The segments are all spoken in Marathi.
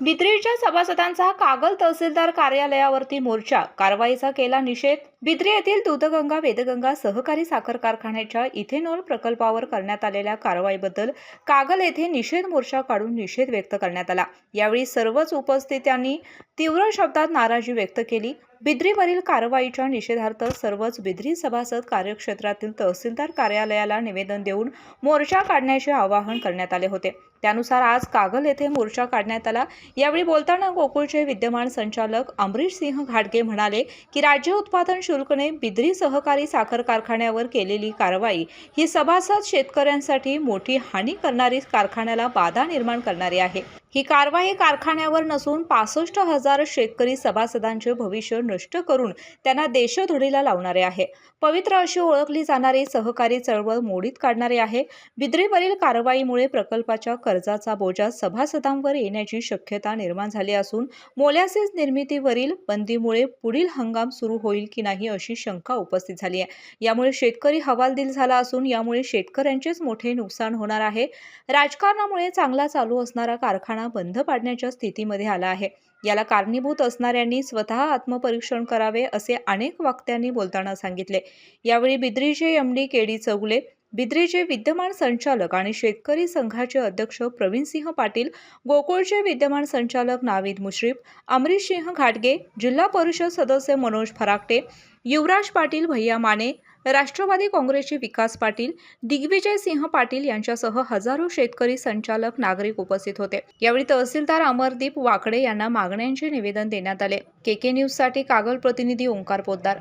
बिद्रीच्या सभासदांचा कागल तहसीलदार कार्यालयावरती मोर्चा, कारवाईचा केला निषेध। बिद्री येथील दूधगंगा वेदगंगा सहकारी साखर कारखान्याच्या इथेनॉल प्रकल्पावर करण्यात आलेल्या कारवाईबद्दल कागल येथे निषेध मोर्चा काढून निषेध व्यक्त करण्यात आला। यावेळी सर्वच उपस्थितांनी तीव्र शब्दात नाराजी व्यक्त केली। बिद्रीवरील कारवाईच्या निषेधार्थ सर्वच बिद्री सभासद कार्यक्षेत्रातील तहसीलदार कार्यालयाला निवेदन देऊन मोर्चा काढण्याचे आवाहन करण्यात आले होते। त्यानुसार आज कागल येथे मोर्चा काढण्यात आला। यावेळी बोलताना गोकुळचे विद्यमान संचालक अमरीश सिंह घाटगे म्हणाले की राज्य उत्पादन शुल्कने बिद्री सहकारी साखर कारखान्यावर केलेली कारवाई ही सभासद शेतकऱ्यांसाठी मोठी हानी करणारी, कारखान्याला बाधा निर्माण करणारी आहे। ही कारवाई कारखान्यावर नसून 65,000 शेतकरी सभासदांचे भविष्य नष्ट करून त्यांना देशधडीला लावणारे आहे। पवित्र अशी ओळखली जाणारी सहकारी चळवळ मोडीत काढणारे आहे। बिद्रीवरील कारवाईमुळे प्रकल्पाच्या कर्जाचा बोजा सभासदांवर येण्याची शक्यता निर्माण झाली असून मोलॅसिस निर्मितीवरील बंदीमुळे पुढील हंगाम सुरू होईल की नाही अशी शंका उपस्थित झाली आहे। यामुळे शेतकरी हवालदिल झाला असून यामुळे शेतकऱ्यांचेच मोठे नुकसान होणार आहे। राजकारणामुळे चांगला चालू असणारा कारखाना बंद पाडण्याच्या स्थितीमध्ये आला आहे। याला कारणीभूत असणाऱ्यांनी स्वतः आत्मपरीक्षण करावे असे अनेक वक्त्यांनी बोलताना सांगितले। यावेळी बिद्रीचे एमडी केडी चौगुले, बिद्रीचे विद्यमान संचालक आणि शेतकरी संघाचे अध्यक्ष प्रवीणसिंह पाटील, गोकुळचे विद्यमान संचालक नाविद मुश्रीफ, अमरीश सिंह घाटगे, जिल्हा परिषद सदस्य मनोज फराकटे, युवराज पाटील, भैया माने, राष्ट्रवादी काँग्रेसचे विकास पाटील, दिग्विजय सिंह पाटील यांच्यासह हजारो शेतकरी, संचालक, नागरिक उपस्थित होते। यावेळी तहसीलदार अमरदीप वाकडे यांना मागण्यांचे निवेदन देण्यात आले। केके न्यूज साठी कागल प्रतिनिधी ओंकार पोद्दार।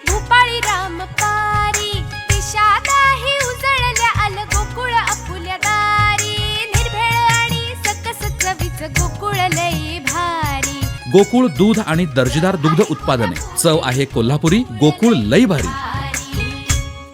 भूपाळी रामपारी दिशादाही उजळल्या आल गोकुळ आपुल्या दारी, निर्भेळ आणि सकस चवीच गोकुळ लई भारी। गोकुळ दूध आणि दर्जेदार दुग्ध उत्पादने, चव आहे कोल्हापुरी, गोकुळ लई भारी।